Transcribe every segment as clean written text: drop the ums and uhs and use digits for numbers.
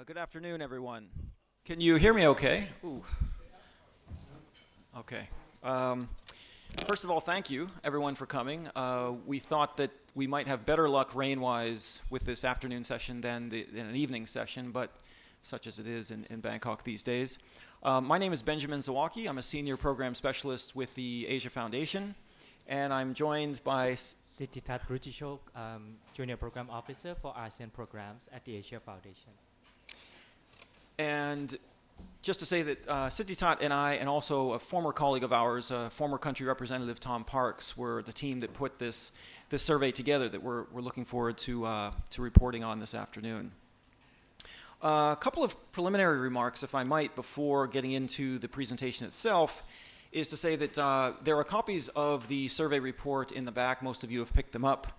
Good afternoon, everyone. Can you hear me okay? Ooh. Okay. Um, First of all, thank you, everyone, for coming. We thought that we might have better luck rain-wise with this afternoon session than an evening session, but such as it is in Bangkok these days. My name is Benjamin Zawacki. I'm a senior program specialist with the Asia Foundation, and I'm joined by Sithitat Ruchishok, Junior Program Officer for ASEAN Programs at the Asia Foundation. And just to say that Sithitat and I, and also a former colleague of ours, former country representative Tom Parks, were the team that put this survey together that we're looking forward to reporting on this afternoon. A couple of preliminary remarks, if I might, before getting into the presentation itself, is to say that there are copies of the survey report in the back. Most of you have picked them up.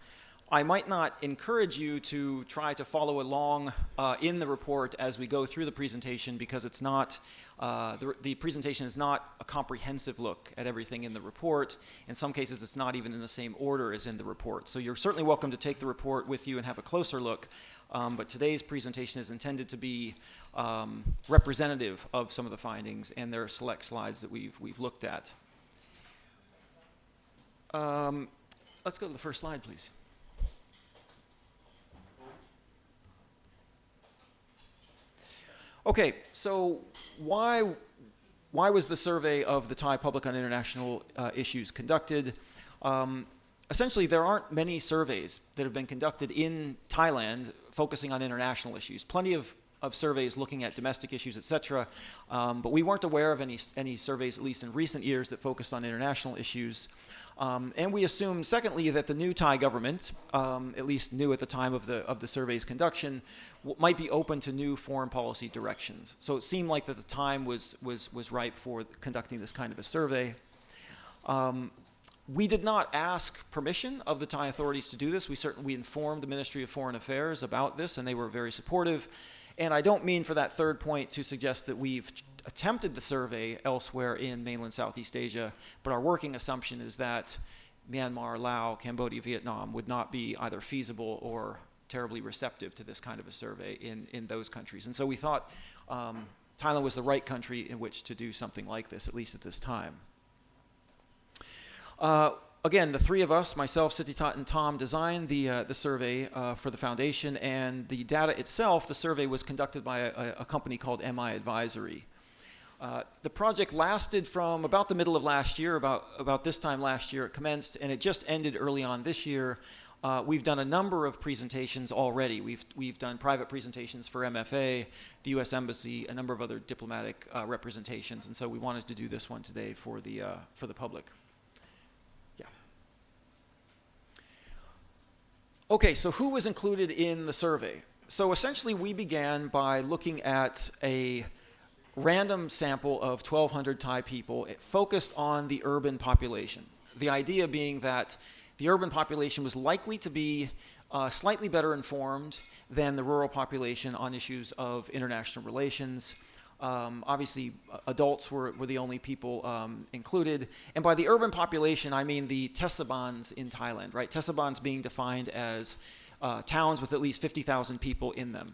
I might not encourage you to try to follow along in the report as we go through the presentation, because it's not, the presentation is not a comprehensive look at everything in the report. In some cases, it's not even in the same order as in the report. So you're certainly welcome to take the report with you and have a closer look. But today's presentation is intended to be representative of some of the findings, and there are select slides that we've looked at. Let's go to the first slide, please. Okay, so why was the survey of the Thai public on international issues conducted? Essentially, there aren't many surveys that have been conducted in Thailand focusing on international issues. Plenty of surveys looking at domestic issues, etc. But we weren't aware of any surveys, at least in recent years, that focused on international issues. And we assumed, secondly, that the new Thai government, at least new at the time of the survey's conduction, might be open to new foreign policy directions. So it seemed like that the time was ripe for conducting this kind of a survey. We did not ask permission of the Thai authorities to do this. We informed the Ministry of Foreign Affairs about this, and they were very supportive. And I don't mean for that third point to suggest that we've attempted the survey elsewhere in mainland Southeast Asia, but our working assumption is that Myanmar, Laos, Cambodia, Vietnam would not be either feasible or terribly receptive to this kind of a survey in those countries. And so we thought Thailand was the right country in which to do something like this, at least at this time. Again, the three of us, myself, Sithitat, and Tom, designed the survey for the foundation, and the data itself, the survey was conducted by a company called MI Advisory. The project lasted from about the middle of last year, about this time last year it commenced, and it just ended early on this year. We've done a number of presentations already. We've done private presentations for MFA, the U.S. Embassy, a number of other diplomatic representations, and so we wanted to do this one today for the public. Yeah. Okay, so who was included in the survey? So essentially, we began by looking at a random sample of 1,200 Thai people focused on the urban population. The idea being that the urban population was likely to be slightly better informed than the rural population on issues of international relations. Obviously, adults were the only people included. And by the urban population, I mean the Tesabans in Thailand, right? Tesabans being defined as towns with at least 50,000 people in them.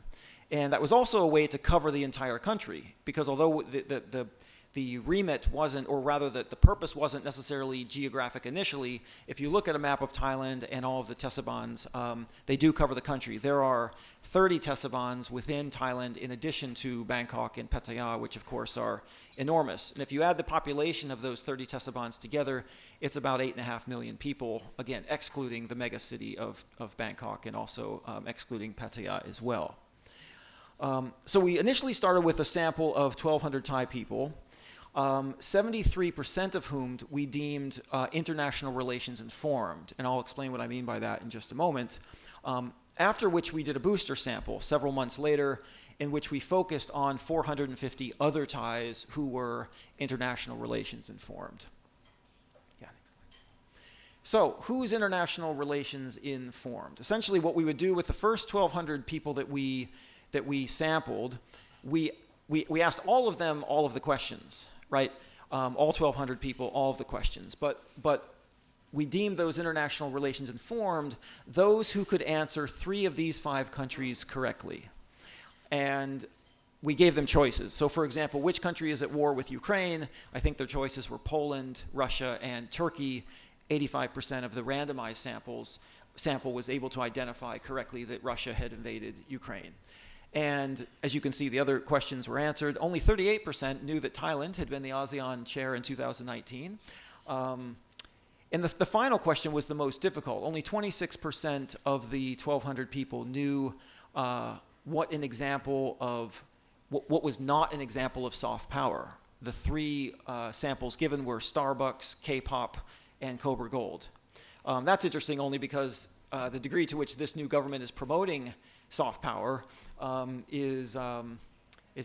And that was also a way to cover the entire country, because although the remit wasn't, or rather the purpose wasn't necessarily geographic initially, if you look at a map of Thailand and all of the Tesabans, they do cover the country. There are 30 Tesabans within Thailand in addition to Bangkok and Pattaya, which of course are enormous. And if you add the population of those 30 Tesabans together, it's about 8.5 million people, again, excluding the mega city of Bangkok and also excluding Pattaya as well. So we initially started with a sample of 1,200 Thai people, 73% of whom we deemed international relations informed, and I'll explain what I mean by that in just a moment, after which we did a booster sample several months later in which we focused on 450 other Thais who were international relations informed. Yeah, next slide. So who's international relations informed? Essentially what we would do with the first 1,200 people that we sampled, we asked all of them all of the questions, right? All 1,200 people, all of the questions. But we deemed those international relations informed those who could answer 3 of these 5 countries correctly. and we gave them choices. So for example, which country is at war with Ukraine? I think their choices were Poland, Russia, and Turkey. 85% of the randomized sample was able to identify correctly that Russia had invaded Ukraine. And as you can see, the other questions were answered. Only 38% knew that Thailand had been the ASEAN chair in 2019. And the final question was the most difficult. Only 26% of the 1,200 people knew what was not an example of soft power. The three samples given were Starbucks, K-pop, and Cobra Gold. That's interesting only because the degree to which this new government is promoting soft power is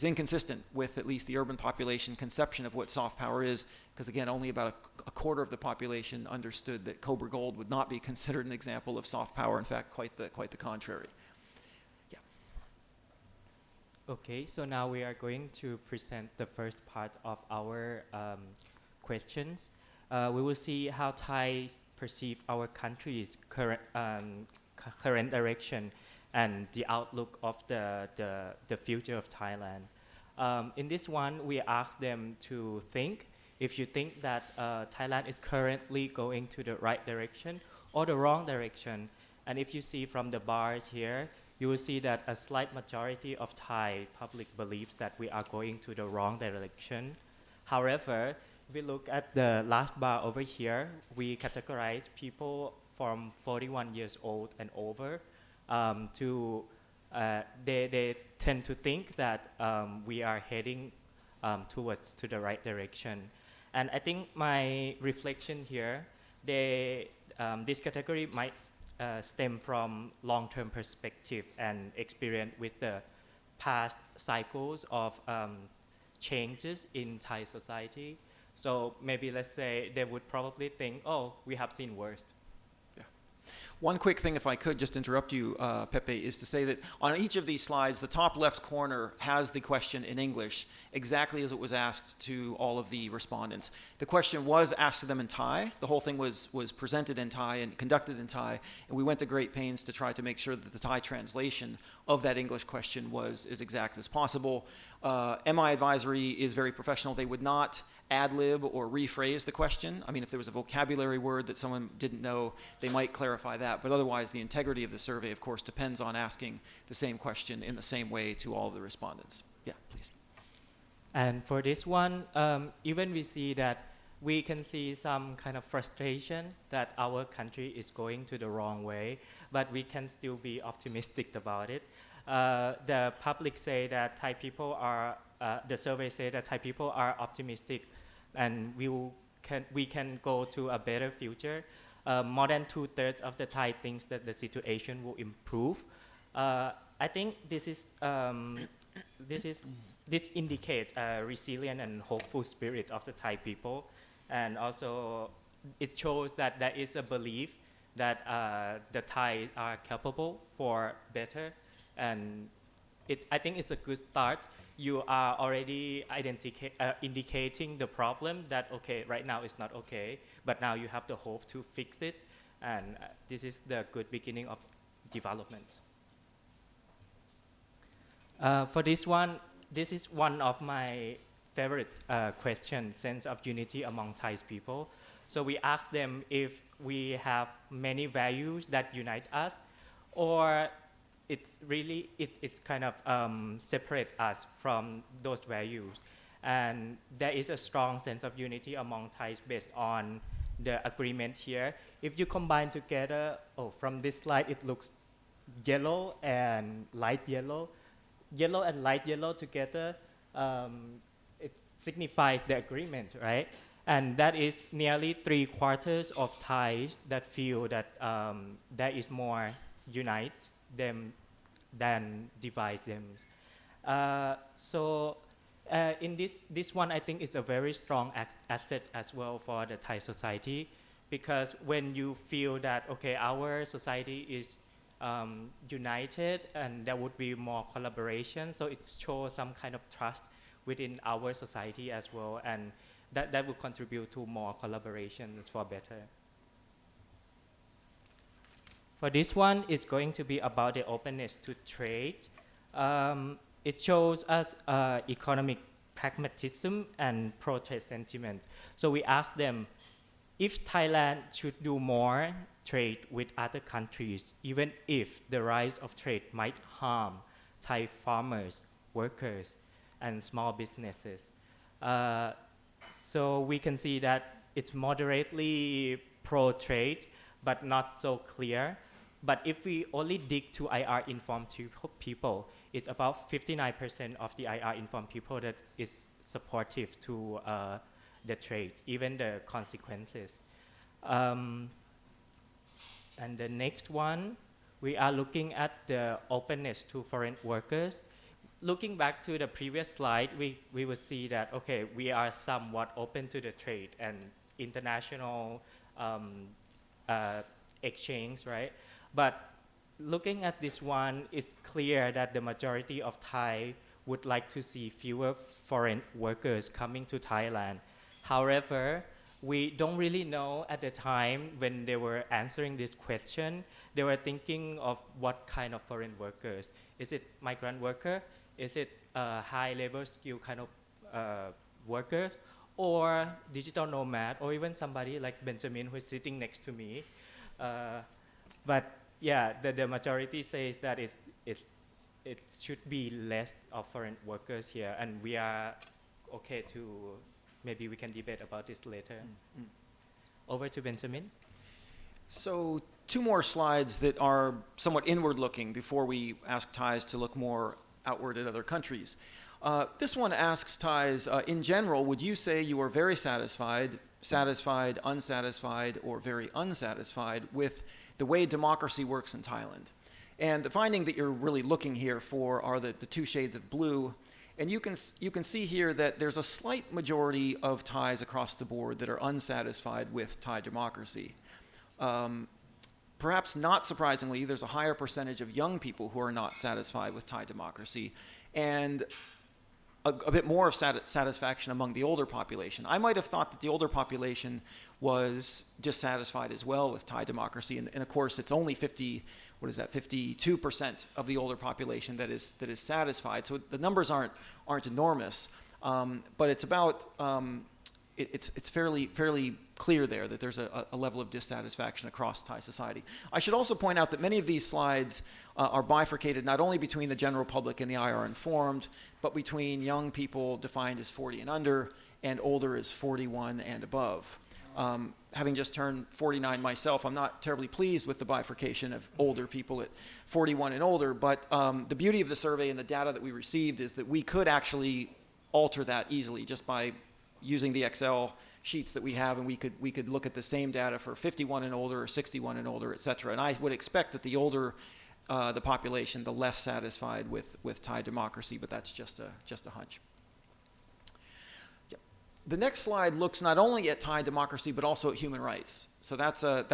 inconsistent with at least the urban population conception of what soft power is, because again, only about a quarter of the population understood that Cobra Gold would not be considered an example of soft power. In fact, quite the contrary. Yeah. Okay, so now we are going to present the first part of our questions. We will see how Thais perceive our country's current direction and the outlook of the future of Thailand. In this one, we ask them to think if you think that Thailand is currently going to the right direction or the wrong direction. And if you see from the bars here, you will see that a slight majority of Thai public believes that we are going to the wrong direction. However, if we look at the last bar over here, we categorize people from 41 years old and over they tend to think that we are heading towards to the right direction. And I think my reflection here, this category might stem from long-term perspective and experience with the past cycles of changes in Thai society. So maybe let's say they would probably think, oh, we have seen worse. One quick thing, if I could just interrupt you, Pepe, is to say that on each of these slides, the top left corner has the question in English, exactly as it was asked to all of the respondents. The question was asked to them in Thai. The whole thing was presented in Thai and conducted in Thai, and we went to great pains to try to make sure that the Thai translation of that English question was as exact as possible. MI Advisory is very professional. They would not ad-lib or rephrase the question. I mean, if there was a vocabulary word that someone didn't know, they might clarify that. But otherwise, the integrity of the survey, of course, depends on asking the same question in the same way to all of the respondents. Yeah, please. And for this one, even we see that we can see some kind of frustration that our country is going to the wrong way, but we can still be optimistic about it. The public say that Thai people are, the survey say that Thai people are optimistic and we can go to a better future. More than 2/3 of the Thai thinks that the situation will improve. I think this indicates a resilient and hopeful spirit of the Thai people, and also it shows that there is a belief that the Thais are capable for better, and I think it's a good start. You are already indicating the problem that okay, right now it's not okay, but now you have the hope to fix it, and this is the good beginning of development. For this one, this is one of my favorite questions, sense of unity among Thai people. So we asked them if we have many values that unite us, or it's really it's kind of separate us from those values, and there is a strong sense of unity among Thais based on the agreement here. If you combine together, from this slide it looks yellow and light yellow. Yellow and light yellow together, it signifies the agreement, right? And that is nearly 3/4 of Thais that feel that there is more unites them than divides them. In this one, I think is a very strong asset as well for the Thai society, because when you feel that okay, our society is united and there would be more collaboration, so it shows some kind of trust within our society as well, and that will contribute to more collaboration for better. For this one, it's going to be about the openness to trade. it shows us economic pragmatism and protest sentiment. So we asked them if Thailand should do more trade with other countries, even if the rise of trade might harm Thai farmers, workers, and small businesses. Uh, so we can see that it's moderately pro-trade, but not so clear. But if we only dig to IR informed people, it's about 59% of the IR informed people that is supportive to the trade, even the consequences. And the next one, we are looking at the openness to foreign workers. Looking back to the previous slide, we would see that, okay, we are somewhat open to the trade and international exchange, right? But looking at this one, it's clear that the majority of Thai would like to see fewer foreign workers coming to Thailand. However, we don't really know at the time when they were answering this question, they were thinking of what kind of foreign workers. Is it migrant worker? Is it high labor skill kind of worker? Or digital nomad? Or even somebody like Benjamin who is sitting next to me. But yeah, the majority says that it should be less of foreign workers here, and we are okay to, maybe we can debate about this later. Over to Benjamin. So 2 more slides that are somewhat inward looking before we ask Thais to look more outward at other countries. This one asks Thais, in general, would you say you are very satisfied, unsatisfied, or very unsatisfied with the way democracy works in Thailand? And the finding that you're really looking here for are the 2 shades of blue. And you can see here that there's a slight majority of Thais across the board that are unsatisfied with Thai democracy. Perhaps not surprisingly, there's a higher percentage of young people who are not satisfied with Thai democracy, and a bit more of satisfaction among the older population. I might have thought that the older population was dissatisfied as well with Thai democracy, and of course it's only 52% of the older population that is satisfied. So the numbers aren't enormous, but it's about it's fairly clear there that there's a level of dissatisfaction across Thai society. I should also point out that many of these slides are bifurcated not only between the general public and the IR informed, but between young people defined as 40 and under, and older as 41 and above. Having just turned 49 myself, I'm not terribly pleased with the bifurcation of older people at 41 and older, but the beauty of the survey and the data that we received is that we could actually alter that easily just by using the Excel sheets that we have, and we could look at the same data for 51 and older, or 61 and older, et cetera. And I would expect that the older the population, the less satisfied with Thai democracy, but that's just a hunch. The next slide looks not only at Thai democracy, but also at human rights. So that's a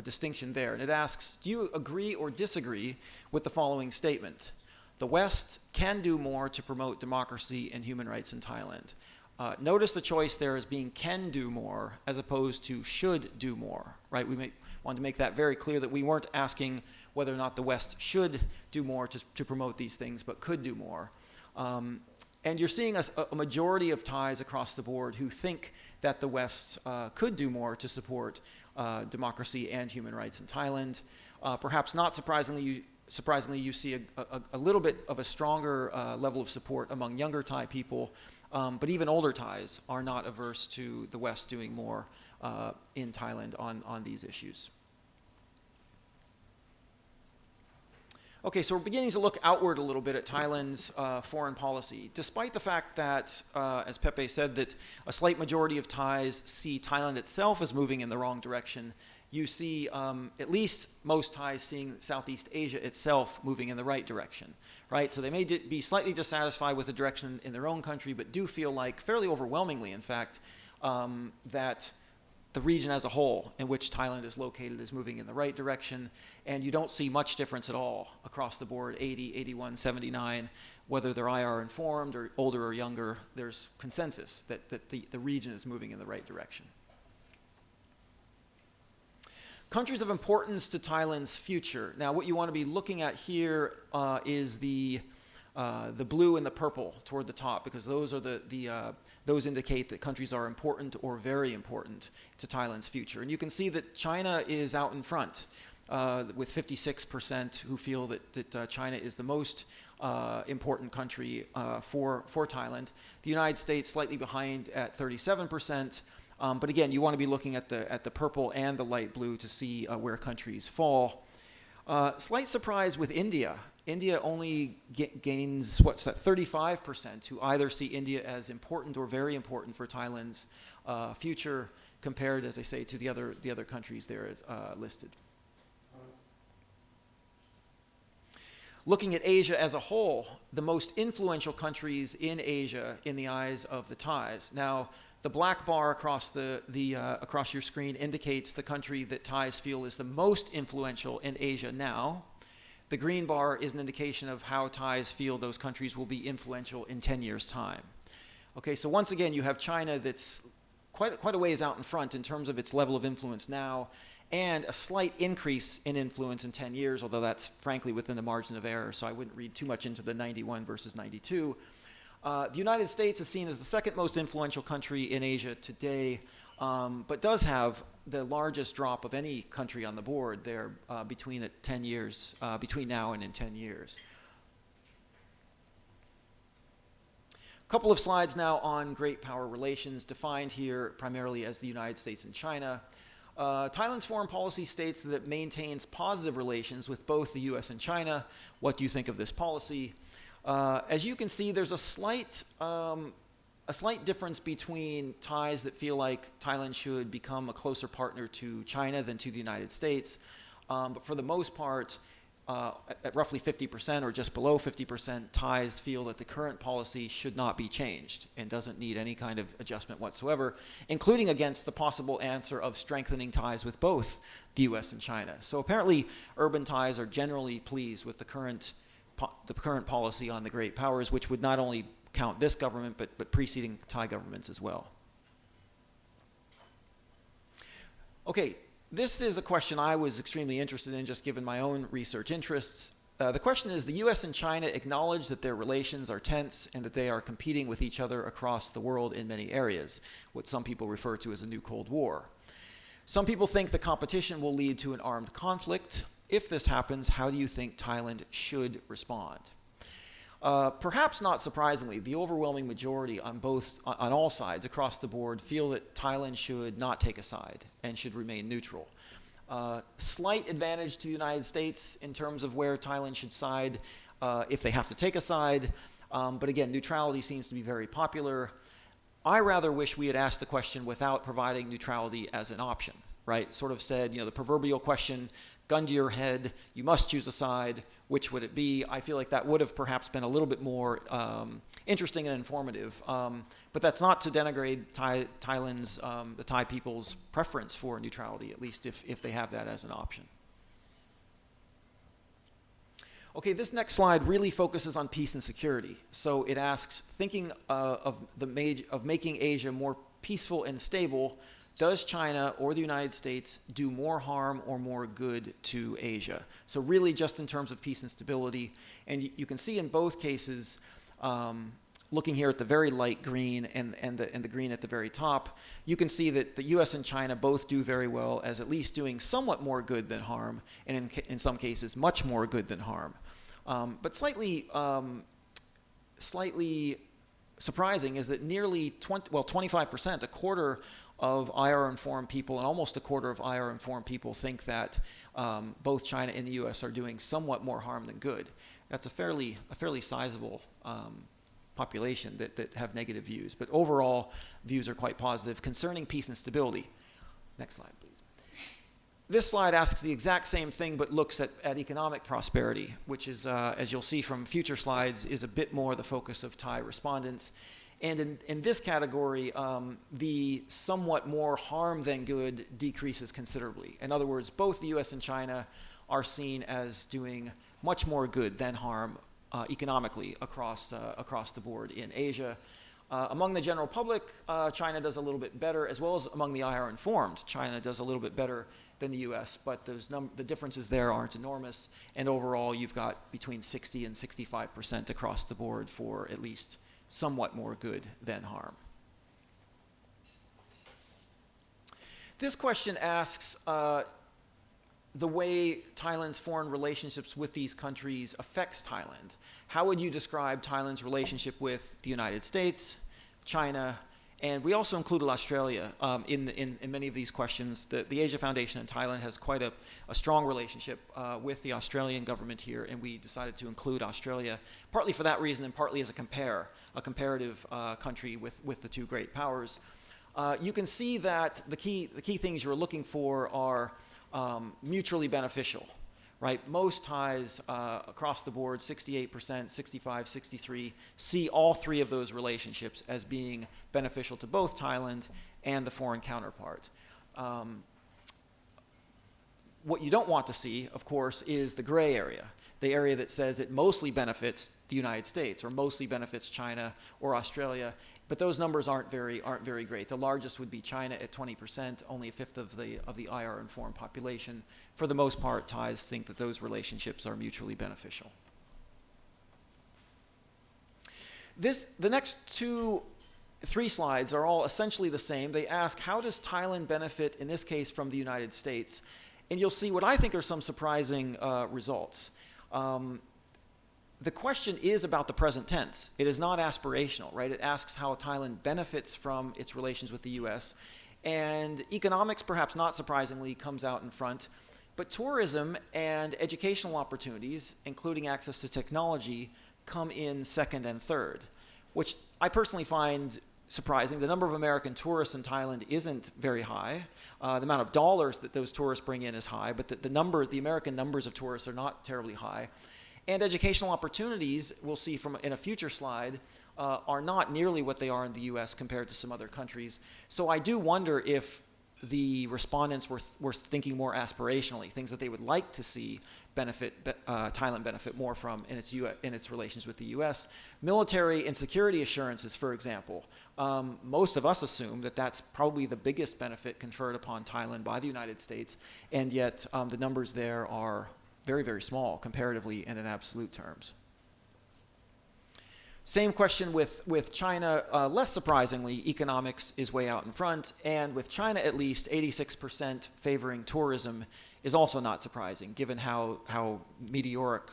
distinction there. And it asks, do you agree or disagree with the following statement? The West can do more to promote democracy and human rights in Thailand. Notice the choice there as being can do more as opposed to should do more, right? We want to make that very clear that we weren't asking whether or not the West should do more to promote these things, but could do more. And you're seeing a majority of Thais across the board who think that the West could do more to support democracy and human rights in Thailand. Perhaps not surprisingly, you see a little bit of a stronger level of support among younger Thai people, but even older Thais are not averse to the West doing more in Thailand on these issues. Okay, so we're beginning to look outward a little bit at Thailand's foreign policy. Despite the fact that, as Pepe said, that a slight majority of Thais see Thailand itself as moving in the wrong direction, you see at least most Thais seeing Southeast Asia itself moving in the right direction, right? So they may be slightly dissatisfied with the direction in their own country, but do feel like, fairly overwhelmingly in fact, that the region as a whole in which Thailand is located is moving in the right direction, and you don't see much difference at all across the board, 80, 81, 79, whether they're IR informed or older or younger, there's consensus that the region is moving in the right direction. Countries of importance to Thailand's future. Now, what you want to be looking at here is the the blue and the purple toward the top, because those are those indicate that countries are important or very important to Thailand's future. And you can see that China is out in front, with 56% who feel that China is the most important country for Thailand. The United States slightly behind at 37%. But again, you want to be looking at the purple and the light blue to see where countries fall. Slight surprise with India. India only gains, 35%, who either see India as important or very important for Thailand's future, compared, as I say, to the other countries there listed. Looking at Asia as a whole, the most influential countries in Asia in the eyes of the Thais. Now, the black bar across across your screen indicates the country that Thais feel is the most influential in Asia now. The green bar is an indication of how Thais feel those countries will be influential in 10 years' time. Okay, so once again, you have China that's quite a ways out in front in terms of its level of influence now, and a slight increase in influence in 10 years, although that's frankly within the margin of error, so I wouldn't read too much into the 91 versus 92. The United States is seen as the second most influential country in Asia today, but does have the largest drop of any country on the board there between now and in 10 years. A couple of slides now on great power relations, defined here primarily as the United States and China. Thailand's foreign policy states that it maintains positive relations with both the US and China. What do you think of this policy? As you can see, there's a slight difference between Thais that feel like Thailand should become a closer partner to China than to the United States. But for the most part, at roughly 50% or just below 50%, Thais feel that the current policy should not be changed and doesn't need any kind of adjustment whatsoever, including against the possible answer of strengthening ties with both the US and China. So apparently, urban Thais are generally pleased with the current policy on the great powers, which would not only count this government, but preceding Thai governments as well. Okay. This is a question I was extremely interested in, just given my own research interests. The question is, the US and China acknowledge that their relations are tense and that they are competing with each other across the world in many areas, what some people refer to as a new Cold War. Some people think the competition will lead to an armed conflict. If this happens, how do you think Thailand should respond? Perhaps not surprisingly, the overwhelming majority on all sides across the board feel that Thailand should not take a side and should remain neutral. Slight advantage to the United States in terms of where Thailand should side if they have to take a side. But again, neutrality seems to be very popular. I rather wish we had asked the question without providing neutrality as an option, right? Sort of said, the proverbial question, gun to your head, you must choose a side, which would it be? I feel like that would have perhaps been a little bit more interesting and informative. But that's not to denigrate Thailand's, the Thai people's preference for neutrality, at least if they have that as an option. Okay, this next slide really focuses on peace and security. So it asks, thinking of making Asia more peaceful and stable, does China or the United States do more harm or more good to Asia? So really just in terms of peace and stability. And you can see in both cases, looking here at the very light green and the green at the very top, you can see that the US and China both do very well as at least doing somewhat more good than harm, and in some cases much more good than harm. But slightly surprising is that nearly 25%, a quarter of IR-informed people and almost a quarter of IR-informed people think that both China and the US are doing somewhat more harm than good. That's a fairly sizable population that have negative views. But overall, views are quite positive concerning peace and stability. Next slide, please. This slide asks the exact same thing but looks at economic prosperity, which is, as you'll see from future slides, is a bit more the focus of Thai respondents. And in this category, the somewhat more harm than good decreases considerably. In other words, both the US and China are seen as doing much more good than harm economically across the board in Asia. Among the general public, China does a little bit better, as well as among the IR-informed. China does a little bit better than the U.S., but the differences there aren't enormous, and overall you've got between 60 and 65% across the board for at least somewhat more good than harm. This question asks the way Thailand's foreign relationships with these countries affects Thailand. How would you describe Thailand's relationship with the United States, China, and we also included Australia in many of these questions. The Asia Foundation in Thailand has quite a strong relationship with the Australian government here, and we decided to include Australia, partly for that reason and partly as a comparative country with the two great powers. You can see that the key things you're looking for are mutually beneficial, right? Most Thais across the board, 68%, 65, 63, see all three of those relationships as being beneficial to both Thailand and the foreign counterpart. What you don't want to see, of course, is the gray area, the area that says it mostly benefits the United States or mostly benefits China or Australia, but those numbers aren't very great. The largest would be China at 20%, only a fifth of the IR-informed population. For the most part, Thais think that those relationships are mutually beneficial. The next 3 slides are all essentially the same. They ask, how does Thailand benefit, in this case, from the United States? And you'll see what I think are some surprising results. The question is about the present tense. It is not aspirational, right? It asks how Thailand benefits from its relations with the US. And economics, perhaps not surprisingly, comes out in front. But tourism and educational opportunities, including access to technology, come in second and third, which I personally find surprising. The number of American tourists in Thailand isn't very high. The amount of dollars that those tourists bring in is high, but the American numbers of tourists are not terribly high. And educational opportunities, we'll see in a future slide, are not nearly what they are in the US compared to some other countries. So I do wonder if the respondents were thinking more aspirationally, things that they would like to see Thailand benefit more from in its relations with the US. Military and security assurances, for example. Most of us assume that that's probably the biggest benefit conferred upon Thailand by the United States, and yet the numbers there are very, very small comparatively and in absolute terms. Same question with China. Less surprisingly, economics is way out in front, and with China at least, 86% favoring tourism is also not surprising, given how meteoric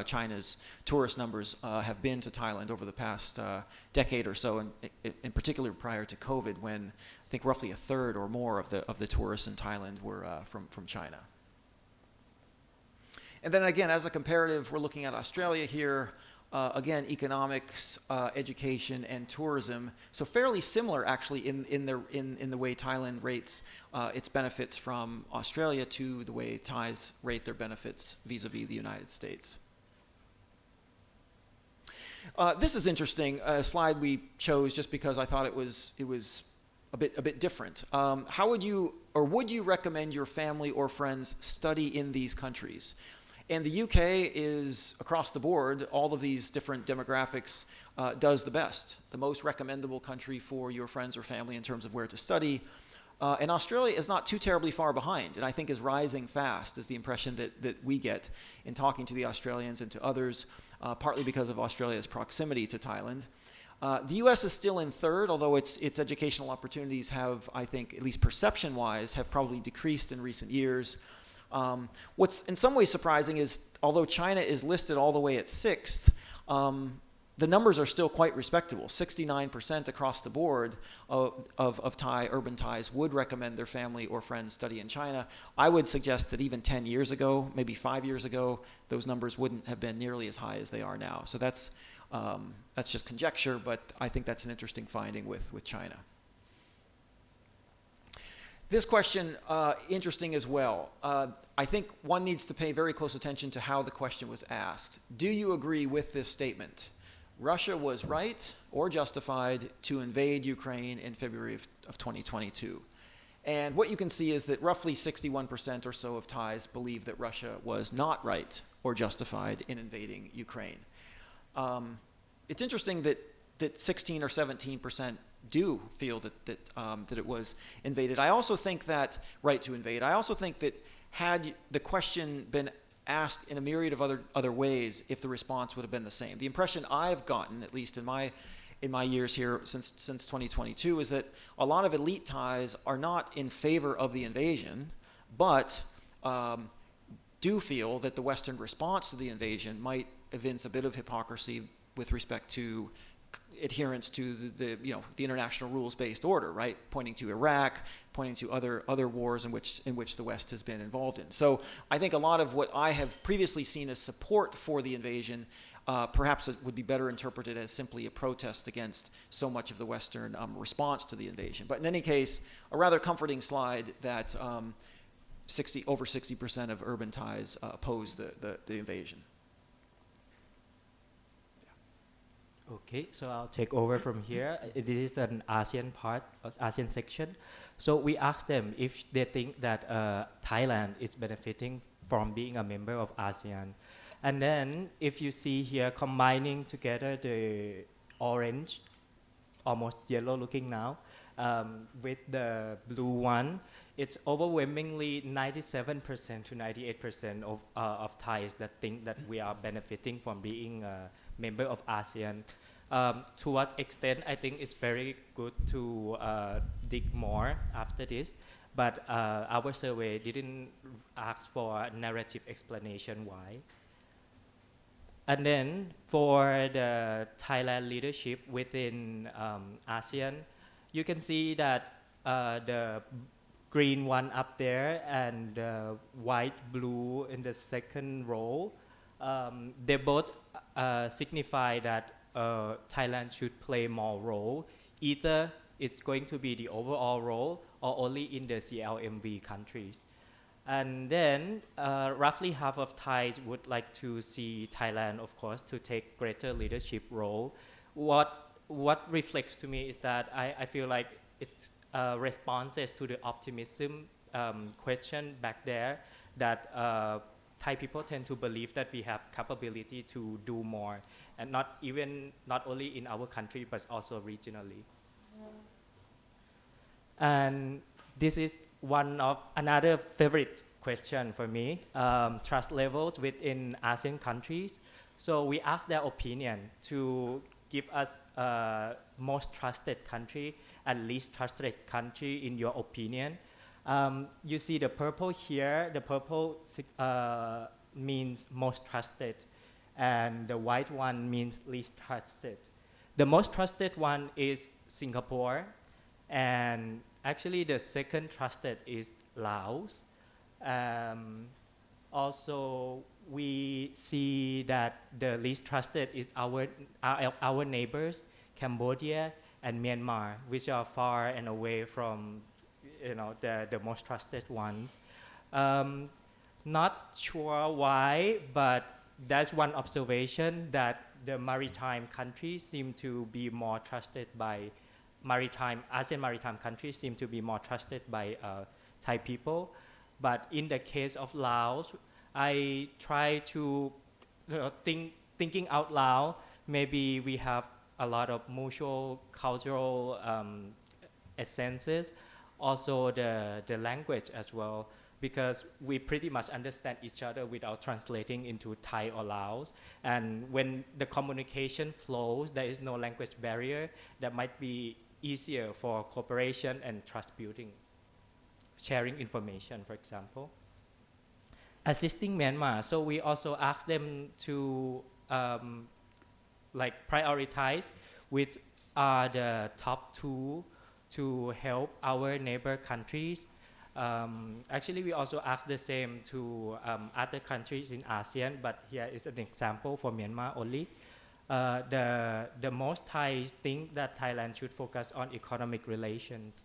China's tourist numbers have been to Thailand over the past decade or so, and in particular prior to COVID, when I think roughly a third or more of the tourists in Thailand were from China. And then again, as a comparative, we're looking at Australia here. Again, economics, education, and tourism. So fairly similar, actually, in the way Thailand rates its benefits from Australia to the way Thais rate their benefits vis-a-vis the United States. This is interesting. A slide we chose just because I thought it was a bit different. How would you recommend your family or friends study in these countries? And the UK is, across the board, all of these different demographics, does the best. The most recommendable country for your friends or family in terms of where to study. And Australia is not too terribly far behind, and I think is rising fast, is the impression that we get in talking to the Australians and to others, partly because of Australia's proximity to Thailand. The US is still in third, although its educational opportunities have, I think, at least perception-wise, have probably decreased in recent years. What's in some ways surprising is, although China is listed all the way at 6th, the numbers are still quite respectable. 69% across the board of Thai, urban Thais would recommend their family or friends study in China. I would suggest that even 10 years ago, maybe 5 years ago, those numbers wouldn't have been nearly as high as they are now. So that's just conjecture, but I think that's an interesting finding with China. This question, interesting as well. I think one needs to pay very close attention to how the question was asked. Do you agree with this statement? Russia was right or justified to invade Ukraine in February of 2022. And what you can see is that roughly 61% or so of Thais believe that Russia was not right or justified in invading Ukraine. It's interesting that 16 or 17% do feel that it was invaded. I also think that right to invade. I also think that had the question been asked in a myriad of other ways, if the response would have been the same. The impression I've gotten, at least in my years here since 2022, is that a lot of elite Thais are not in favor of the invasion, but do feel that the Western response to the invasion might evince a bit of hypocrisy with respect to adherence to the international rules-based order, right? Pointing to Iraq, pointing to other wars in which the West has been involved in. So I think a lot of what I have previously seen as support for the invasion perhaps it would be better interpreted as simply a protest against so much of the Western response to the invasion. But in any case, a rather comforting slide that over 60% of urban Thais oppose the invasion. Okay, so I'll take over from here. This is an ASEAN part, ASEAN section. So we asked them if they think that Thailand is benefiting from being a member of ASEAN. And then if you see here, combining together the orange, almost yellow looking now, with the blue one, it's overwhelmingly 97% to 98% of Thais that think that we are benefiting from being a member of ASEAN. To what extent, I think it's very good to dig more after this, but our survey didn't ask for a narrative explanation why. And then for the Thailand leadership within ASEAN, you can see that the green one up there and white, blue in the second row, they both signify that Thailand should play more role. Either it's going to be the overall role or only in the CLMV countries. And then roughly half of Thais would like to see Thailand, of course, to take greater leadership role. What reflects to me is that I feel like it's responses to the optimism question back there, that Thai people tend to believe that we have capability to do more, and not only in our country but also regionally. And this is another favorite question for me, trust levels within ASEAN countries. So we asked their opinion to give us most trusted country and least trusted country in your opinion. You see the purple here, the purple means most trusted, and the white one means least trusted. The most trusted one is Singapore, and actually the second trusted is Laos. Also, we see that the least trusted is our neighbors, Cambodia and Myanmar, which are far and away from the most trusted ones. Not sure why, but that's one observation, that the maritime countries seem to be more trusted by ASEAN maritime countries seem to be more trusted by Thai people. But in the case of Laos, I try to thinking out loud, maybe we have a lot of mutual cultural essences, also the language as well, because we pretty much understand each other without translating into Thai or Laos. And when the communication flows, there is no language barrier, that might be easier for cooperation and trust building, sharing information, for example. Assisting Myanmar, so we also asked them to prioritize which are the top two to help our neighbor countries. Actually, we also asked the same to other countries in ASEAN, but here is an example for Myanmar only. The most Thais think that Thailand should focus on economic relations.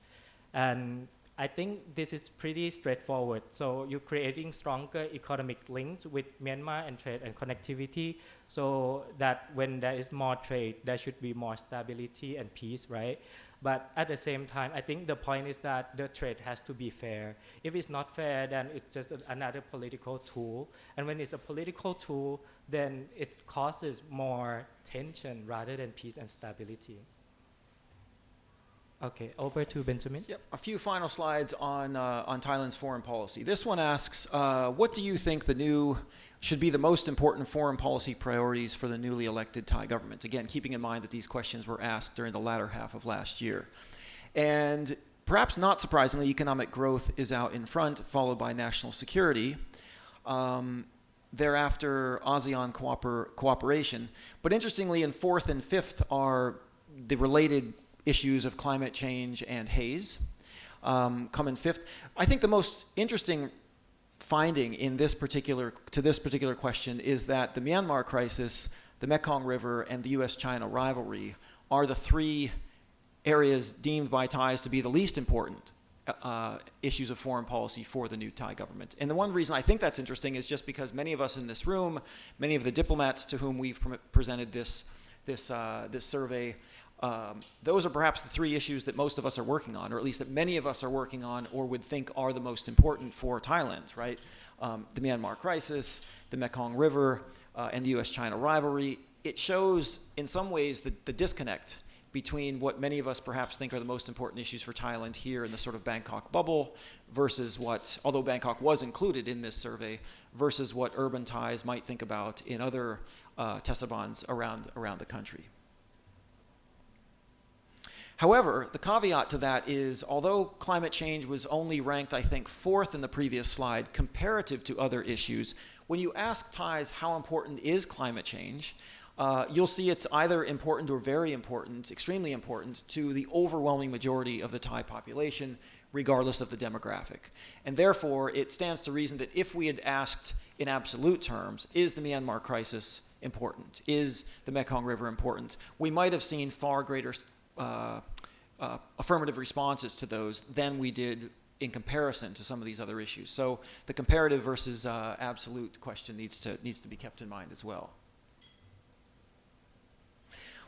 And I think this is pretty straightforward. So you're creating stronger economic links with Myanmar and trade and connectivity, so that when there is more trade, there should be more stability and peace, right? But at the same time, I think the point is that the trade has to be fair. If it's not fair, then it's just another political tool. And when it's a political tool, then it causes more tension rather than peace and stability. Okay, over to Benjamin. Yep. A few final slides on Thailand's foreign policy. This one asks, what do you think should be the most important foreign policy priorities for the newly elected Thai government? Again, keeping in mind that these questions were asked during the latter half of last year. And perhaps not surprisingly, economic growth is out in front, followed by national security. Thereafter, ASEAN cooperation. But interestingly, in fourth and fifth are the related issues of climate change and haze come in fifth. I think the most interesting finding in this particular question is that the Myanmar crisis, the Mekong River, and the U.S.-China rivalry are the three areas deemed by Thais to be the least important issues of foreign policy for the new Thai government. And the one reason I think that's interesting is just because many of us in this room, many of the diplomats to whom we've presented this survey, those are perhaps the three issues that most of us are working on, or at least that many of us are working on or would think are the most important for Thailand, right? The Myanmar crisis, the Mekong River, and the U.S.-China rivalry. It shows, in some ways, the disconnect between what many of us perhaps think are the most important issues for Thailand here in the sort of Bangkok bubble versus what, although Bangkok was included in this survey, versus what urban Thais might think about in other Tesabans around the country. However, the caveat to that is, although climate change was only ranked, I think, fourth in the previous slide, comparative to other issues, when you ask Thais how important is climate change, you'll see it's either important or very important, extremely important, to the overwhelming majority of the Thai population, regardless of the demographic. And therefore, it stands to reason that if we had asked in absolute terms, is the Myanmar crisis important? Is the Mekong River important? We might have seen far greater affirmative responses to those than we did in comparison to some of these other issues. So the comparative versus absolute question needs to be kept in mind as well.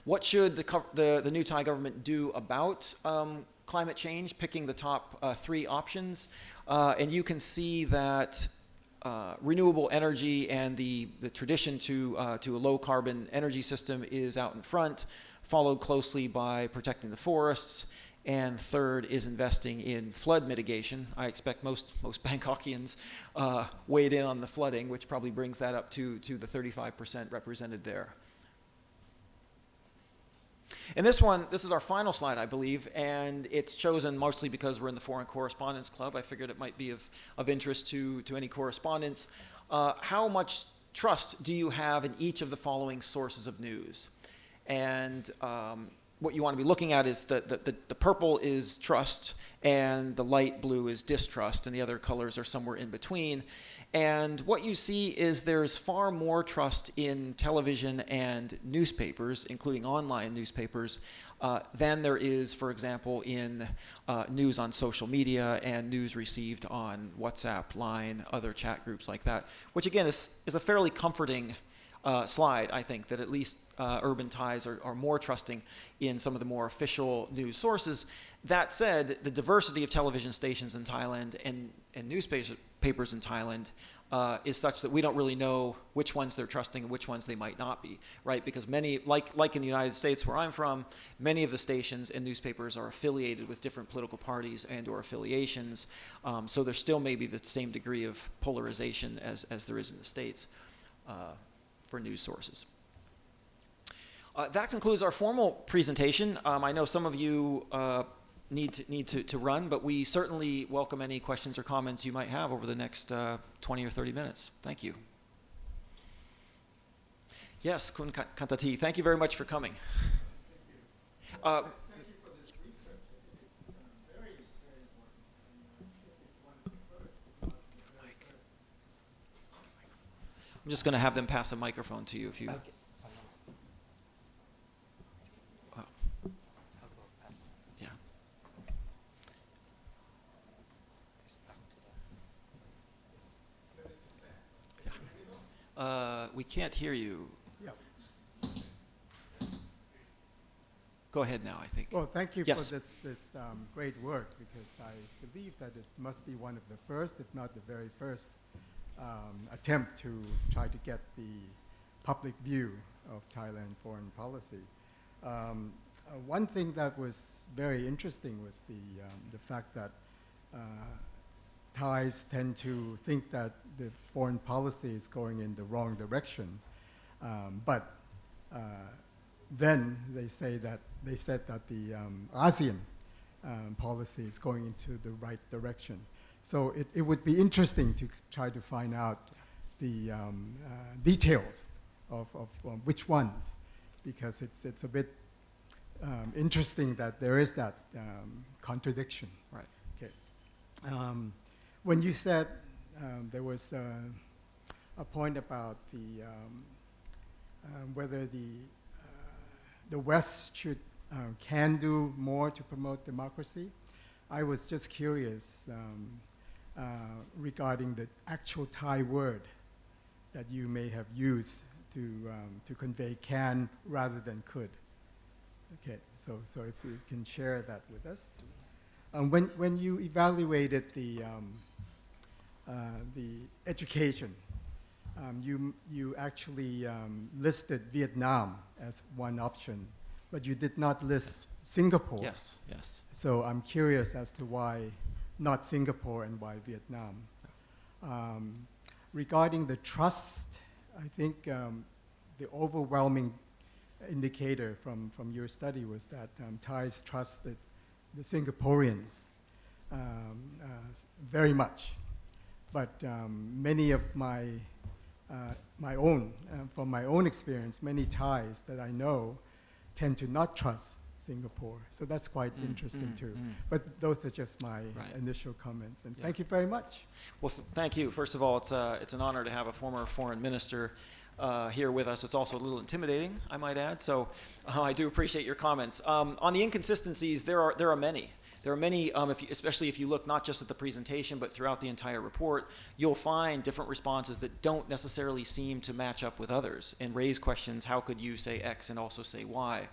What should the new Thai government do about climate change? Picking the top three options, and you can see that renewable energy and the tradition to a low carbon energy system is out in front, followed closely by protecting the forests, and third is investing in flood mitigation. I expect most Bangkokians weighed in on the flooding, which probably brings that up to the 35% represented there. And this is our final slide, I believe, and it's chosen mostly because we're in the Foreign Correspondents Club. I figured it might be of interest to any correspondents. How much trust do you have in each of the following sources of news? And what you want to be looking at is the purple is trust, and the light blue is distrust, and the other colors are somewhere in between. And what you see is there's far more trust in television and newspapers, including online newspapers, than there is, for example, in news on social media and news received on WhatsApp, Line, other chat groups like that, which again is a fairly comforting slide, I think, that at least urban Thais are more trusting in some of the more official news sources. That said, the diversity of television stations in Thailand and newspapers in Thailand is such that we don't really know which ones they're trusting and which ones they might not be, right? Because many, like in the United States where I'm from, many of the stations and newspapers are affiliated with different political parties and or affiliations, so there still may be the same degree of polarization as there is in the States for news sources. That concludes our formal presentation. I know some of you need to run, but we certainly welcome any questions or comments you might have over the next 20 or 30 minutes. Thank you. Yes, Kun Kantati, thank you very much for coming. Thank you for this research. It's very, very important. And it's one of the first, if not the very first. I'm just going to have them pass a microphone to you if you... Okay. Yeah. We can't hear you. Yeah. Go ahead now, I think. Well, thank you Yes. for this great work, because I believe that it must be one of the first, if not the very first, attempt to try to get the public view of Thailand foreign policy. one thing that was very interesting was the fact that Thais tend to think that the foreign policy is going in the wrong direction, but then they said that the ASEAN policy is going into the right direction. So it would be interesting to try to find out the details of which ones, because it's a bit interesting that there is that contradiction. Right. Okay. When you said there was a point about the whether the West can do more to promote democracy, I was just curious regarding the actual Thai word that you may have used to convey can rather than could. Okay, so if you can share that with us. When you evaluated the education, you actually listed Vietnam as one option, but you did not list Singapore. Yes, yes. So I'm curious as to why not Singapore and why Vietnam. Regarding the trust, I think the overwhelming indicator from your study was that Thais trusted the Singaporeans very much. But many of from my own experience, many Thais that I know tend to not trust Singapore. So that's quite interesting too. But those are just my initial comments. And thank you very much. Well, thank you. First of all, it's an honor to have a former foreign minister here with us. It's also a little intimidating, I might add. So I do appreciate your comments. On the inconsistencies, there are many. There are many, especially if you look not just at the presentation, but throughout the entire report, you'll find different responses that don't necessarily seem to match up with others and raise questions, how could you say X and also say Y?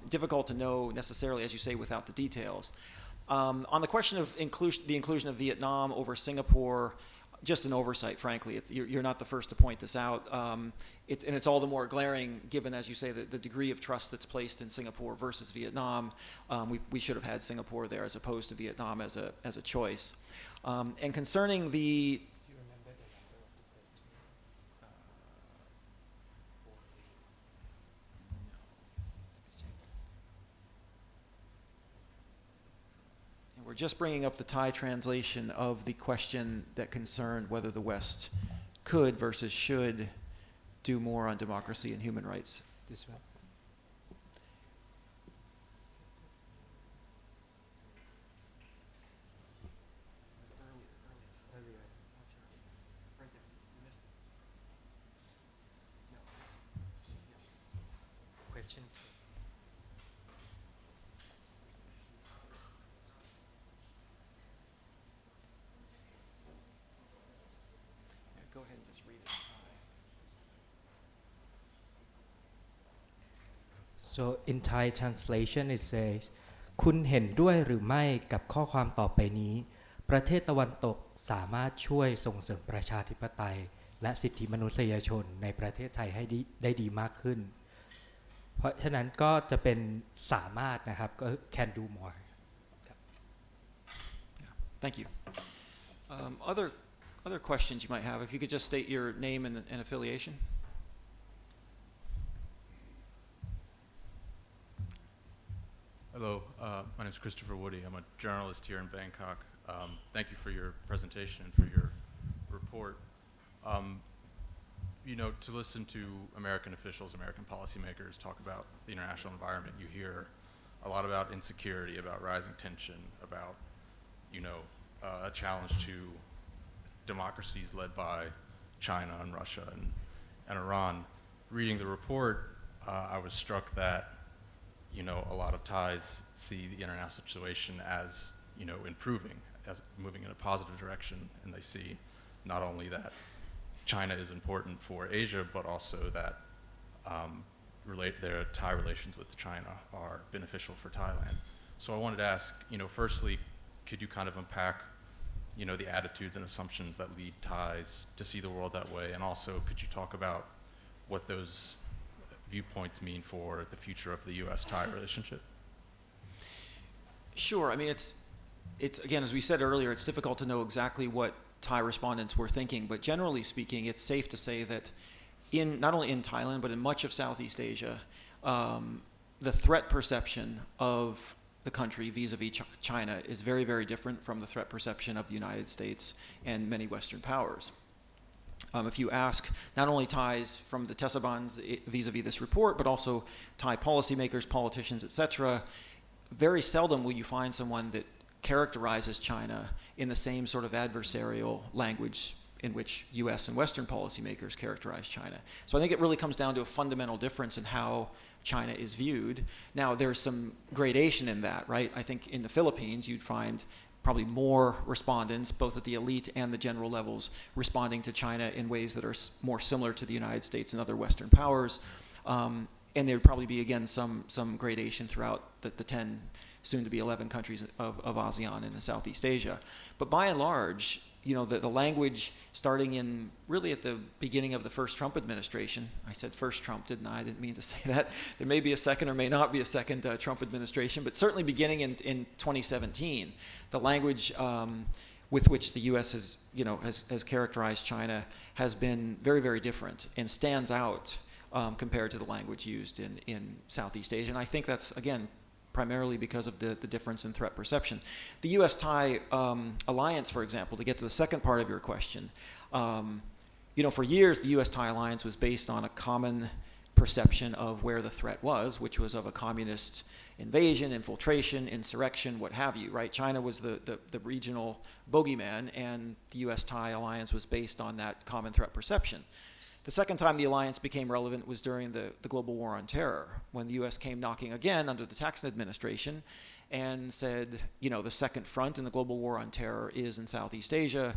Difficult to know necessarily, as you say, without the details. On the question of the inclusion of Vietnam over Singapore, just an oversight, frankly. You're not the first to point this out. It's all the more glaring given, as you say, the degree of trust that's placed in Singapore versus Vietnam. We should have had Singapore there as opposed to Vietnam as a choice. And concerning the... Do you remember the number of the question? We're just bringing up the Thai translation of the question that concerned whether the West could versus should do more on democracy and human rights. This one. Question. Go ahead and just read it. So in Thai translation it says คุณเห็นด้วยหรือไม่กับข้อความต่อไปนี้ประเทศตะวันตกสามารถช่วยส่งเสริมประชาธิปไตยและสิทธิมนุษยชนในประเทศไทยให้ได้ดีมากขึ้นเพราะฉะนั้นก็จะเป็นสามารถนะครับก็ can do more. Thank you. Other questions you might have, if you could just state your name and affiliation. Hello, my name is Christopher Woody. I'm a journalist here in Bangkok. Thank you for your presentation and for your report. To listen to American officials, American policymakers talk about the international environment, you hear a lot about insecurity, about rising tension, about, a challenge to democracies led by China and Russia and Iran. Reading the report, I was struck that, a lot of Thais see the international situation as, improving, as moving in a positive direction, and they see not only that China is important for Asia, but also that their Thai relations with China are beneficial for Thailand. So I wanted to ask, firstly, could you kind of unpack, the attitudes and assumptions that lead Thais to see the world that way, and also could you talk about what those viewpoints mean for the future of the U.S.-Thai relationship? Sure. I mean, it's again, as we said earlier, it's difficult to know exactly what Thai respondents were thinking, but generally speaking, it's safe to say that not only in Thailand, but in much of Southeast Asia, the threat perception of the country vis-a-vis China is very, very different from the threat perception of the United States and many Western powers. If you ask not only Thais from the Tesabans vis-a-vis this report, but also Thai policymakers, politicians, etc., very seldom will you find someone that characterizes China in the same sort of adversarial language in which US and Western policymakers characterize China. So I think it really comes down to a fundamental difference in how China is viewed. Now, there's some gradation in that, right? I think in the Philippines, you'd find probably more respondents, both at the elite and the general levels, responding to China in ways that are more similar to the United States and other Western powers. And there would probably be, again, some gradation throughout the 10, soon to be 11 countries of ASEAN and in Southeast Asia. But by and large, you know, the language starting in really at the beginning of the first Trump administration. I said first Trump, didn't I? I didn't mean to say that. There may be a second or may not be a second Trump administration, but certainly beginning in 2017, the language with which the U.S. has characterized China has been very, very different and stands out compared to the language used in Southeast Asia. And I think that's, again, primarily because of the difference in threat perception. The U.S.-Thai alliance, for example, to get to the second part of your question, for years the U.S.-Thai alliance was based on a common perception of where the threat was, which was of a communist invasion, infiltration, insurrection, what have you, right? China was the regional bogeyman, and the U.S.-Thai alliance was based on that common threat perception. The second time the alliance became relevant was during the global war on terror, when the U.S. came knocking again under the Jackson administration and said, the second front in the global war on terror is in Southeast Asia.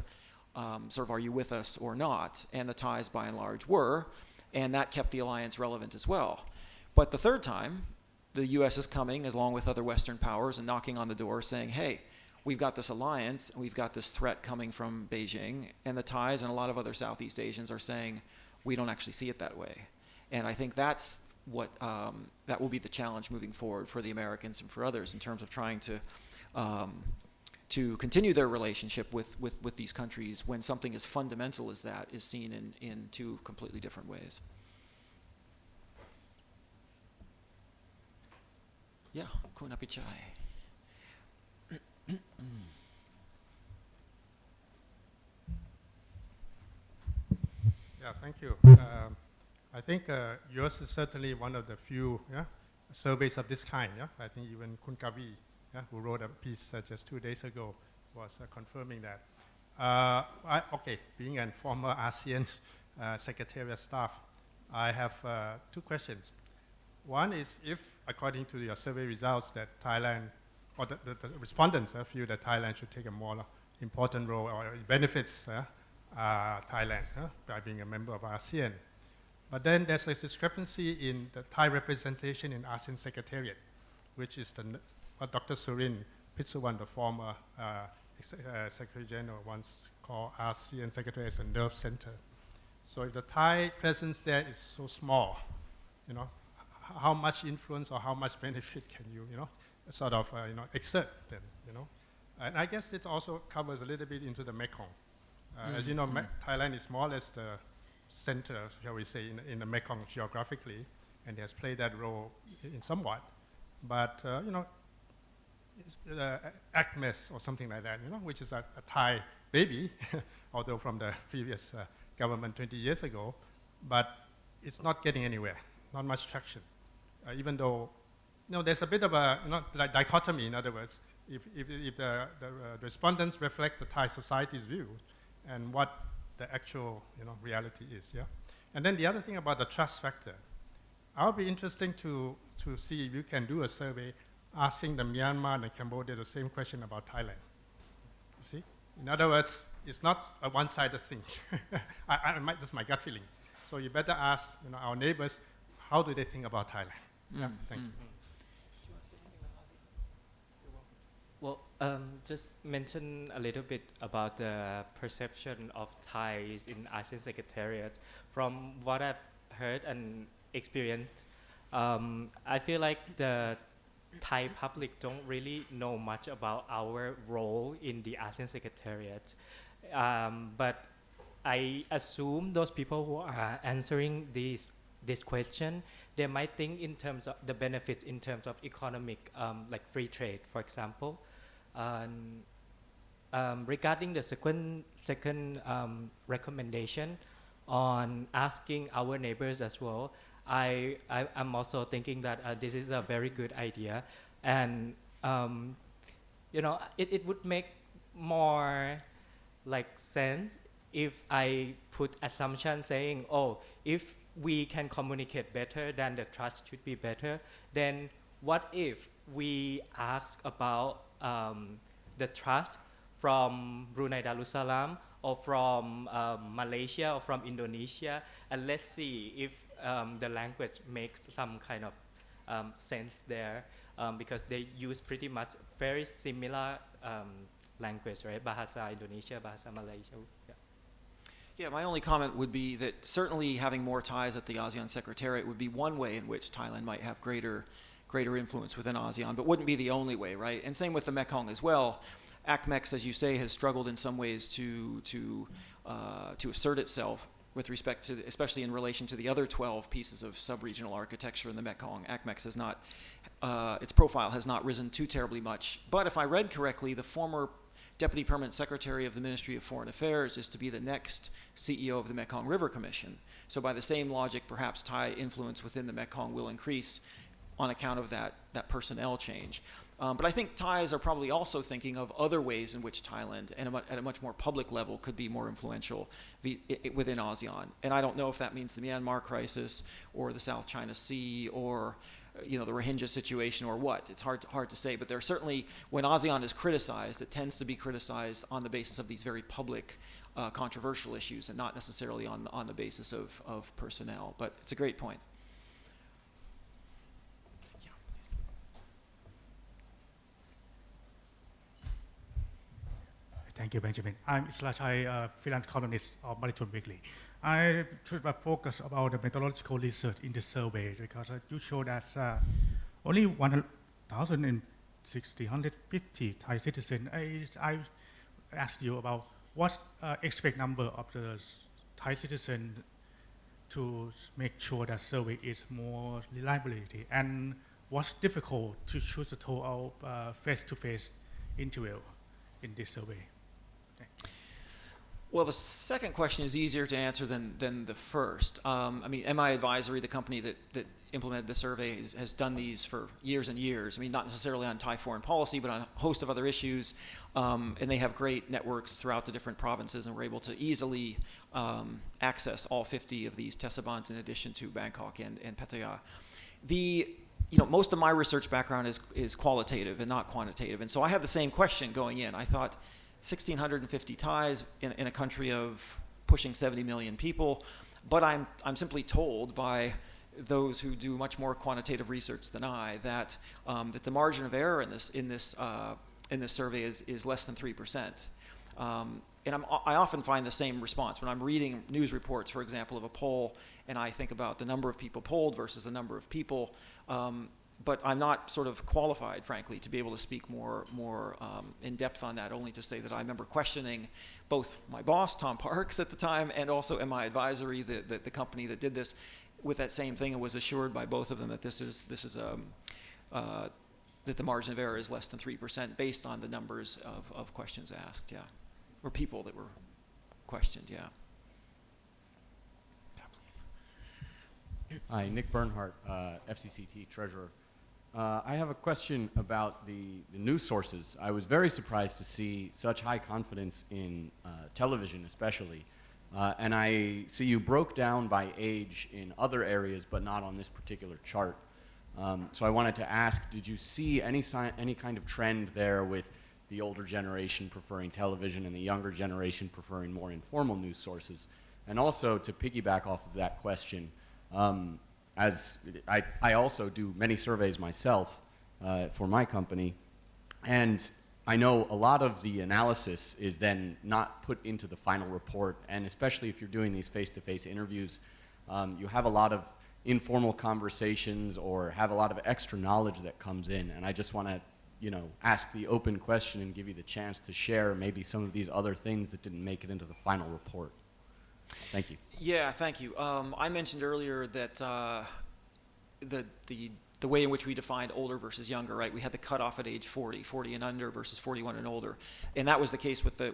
Sort of, are you with us or not? And the Thais, by and large, were, and that kept the alliance relevant as well. But the third time, the U.S. is coming, along with other Western powers, and knocking on the door saying, hey, we've got this alliance, and we've got this threat coming from Beijing, and the Thais and a lot of other Southeast Asians are saying, we don't actually see it that way. And I think that's what that will be the challenge moving forward for the Americans and for others in terms of trying to continue their relationship with these countries when something as fundamental as that is seen in two completely different ways. Yeah, Kun Apichai. Yeah, thank you. I think yours is certainly one of the few surveys of this kind. Yeah? I think even Kun Kavi, who wrote a piece just 2 days ago, was confirming that. Being a former ASEAN Secretariat staff, I have 2 questions. One is if, according to your survey results, that Thailand, or the respondents feel that Thailand should take a more important role or it benefits Thailand by being a member of ASEAN. But then there's a discrepancy in the Thai representation in ASEAN Secretariat, which is what Dr. Surin Pitsuwan, the former Secretary General, once called ASEAN Secretariat as a nerve center. So if the Thai presence there is so small, how much influence or how much benefit can you, exert then, And I guess it also covers a little bit into the Mekong. As you know, Thailand is more or less the center, shall we say, in the Mekong geographically, and has played that role in somewhat. But, ACMES or something like that, which is a Thai baby, although from the previous government 20 years ago, but it's not getting anywhere, not much traction. Even though, there's a bit of a dichotomy, in other words, if the respondents reflect the Thai society's view, and what the actual reality is, And then the other thing about the trust factor, I'll be interesting to see if you can do a survey asking the Myanmar and Cambodia the same question about Thailand. You see? In other words, it's not a one-sided thing. That's my gut feeling. So you better ask our neighbors, how do they think about Thailand? Thank you. Well, just mention a little bit about the perception of Thais in ASEAN Secretariat. From what I've heard and experience, I feel like the Thai public don't really know much about our role in the ASEAN Secretariat. But I assume those people who are answering this question, they might think in terms of the benefits in terms of economic, like free trade, for example. Regarding the second recommendation on asking our neighbors as well, I'm also thinking that this is a very good idea, and it would make more like sense if I put assumption saying, oh, if we can communicate better, then the trust should be better. Then what if we ask about the trust from Brunei Darussalam or from Malaysia or from Indonesia, and let's see if the language makes some kind of sense there, because they use pretty much very similar language, right? Bahasa Indonesia, Bahasa Malaysia. Yeah. Yeah, my only comment would be that certainly having more ties at the ASEAN Secretariat would be one way in which Thailand might have greater influence within ASEAN, but wouldn't be the only way, right? And same with the Mekong as well. ACMEX, as you say, has struggled in some ways to assert itself with respect to, especially in relation to the other 12 pieces of sub-regional architecture in the Mekong. ACMEX has not, its profile has not risen too terribly much. But if I read correctly, the former Deputy Permanent Secretary of the Ministry of Foreign Affairs is to be the next CEO of the Mekong River Commission. So by the same logic, perhaps Thai influence within the Mekong will increase on account of that personnel change. But I think Thais are probably also thinking of other ways in which Thailand, at a much more public level, could be more influential within ASEAN. And I don't know if that means the Myanmar crisis or the South China Sea or the Rohingya situation or what. It's hard to say. But there are certainly, when ASEAN is criticized, it tends to be criticized on the basis of these very public, controversial issues, and not necessarily on the basis of personnel. But it's a great point. Thank you, Benjamin. I'm Islachai, freelance columnist of Monitor Weekly. I should focus about the methodological research in the survey because you show that only 1,650 Thai citizens. I asked you about what expect number of the Thai citizens to make sure that survey is more reliability, and what's difficult to choose a total face-to-face interview in this survey. Well, the second question is easier to answer than the first. I mean, MI Advisory, the company that implemented the survey, has done these for years and years. I mean, not necessarily on Thai foreign policy, but on a host of other issues. And they have great networks throughout the different provinces, and we're able to easily access all 50 of these TESABANs in addition to Bangkok and Pattaya. Most of my research background is qualitative and not quantitative. And so I had the same question going in. I thought, 1,650 Thais in a country of pushing 70 million people, but I'm simply told by those who do much more quantitative research than I that the margin of error in this survey is less than 3%. And I often find the same response when I'm reading news reports, for example, of a poll, and I think about the number of people polled versus the number of people. But I'm not sort of qualified, frankly, to be able to speak more in depth on that, only to say that I remember questioning both my boss, Tom Parks, at the time, and also MI Advisory, the company that did this, with that same thing, and was assured by both of them that that the margin of error is less than 3% based on the numbers of questions asked, yeah, or people that were questioned, yeah. Hi, Nick Bernhardt, FCCT Treasurer. I have a question about the news sources. I was very surprised to see such high confidence in television, especially. And I see you broke down by age in other areas, but not on this particular chart. So I wanted to ask, did you see any kind of trend there with the older generation preferring television and the younger generation preferring more informal news sources? And also, to piggyback off of that question, as I also do many surveys myself for my company, and I know a lot of the analysis is then not put into the final report, and especially if you're doing these face-to-face interviews, you have a lot of informal conversations or have a lot of extra knowledge that comes in. And I just want to, ask the open question and give you the chance to share maybe some of these other things that didn't make it into the final report. Thank you. Yeah, thank you. I mentioned earlier that the way in which we defined older versus younger, right? We had the cutoff at age 40 and under versus 41 and older, and that was the case that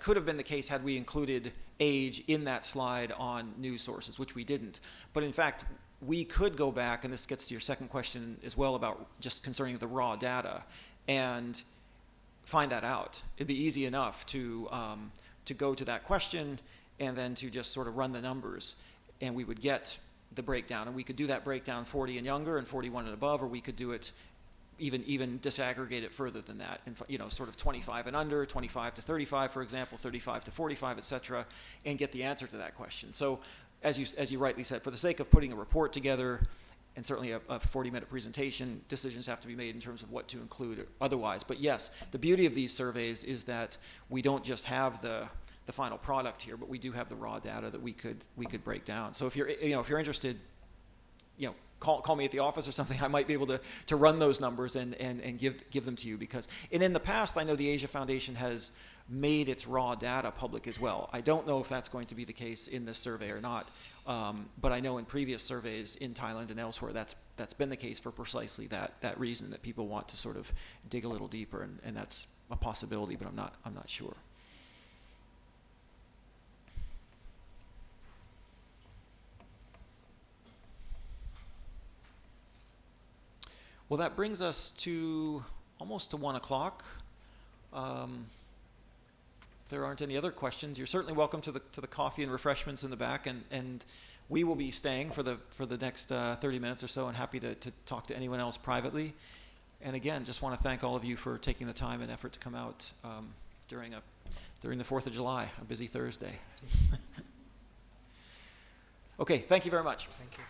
could have been the case had we included age in that slide on news sources, which we didn't. But in fact, we could go back, and this gets to your second question as well about just concerning the raw data, and find that out. It'd be easy enough to go to that question and then to just sort of run the numbers, and we would get the breakdown. And we could do that breakdown 40 and younger and 41 and above, or we could do it even disaggregate it further than that, and sort of 25 and under, 25 to 35, for example, 35 to 45, et cetera, and get the answer to that question. So as you rightly said, for the sake of putting a report together, and certainly a 40-minute presentation, decisions have to be made in terms of what to include otherwise. But yes, the beauty of these surveys is that we don't just have the final product here, but we do have the raw data that we could break down. So if you're interested, call me at the office or something. I might be able to run those numbers and give them to you, because in the past I know the Asia Foundation has made its raw data public as well. I don't know if that's going to be the case in this survey or not, but I know in previous surveys in Thailand and elsewhere that's been the case for precisely that reason, that people want to sort of dig a little deeper, and that's a possibility, but I'm not sure. Well, that brings us to almost to 1 o'clock. If there aren't any other questions, you're certainly welcome to the coffee and refreshments in the back, and we will be staying for the next 30 minutes or so, and happy to talk to anyone else privately. And again, just want to thank all of you for taking the time and effort to come out during the 4th of July, a busy Thursday. Okay, thank you very much. Thank you.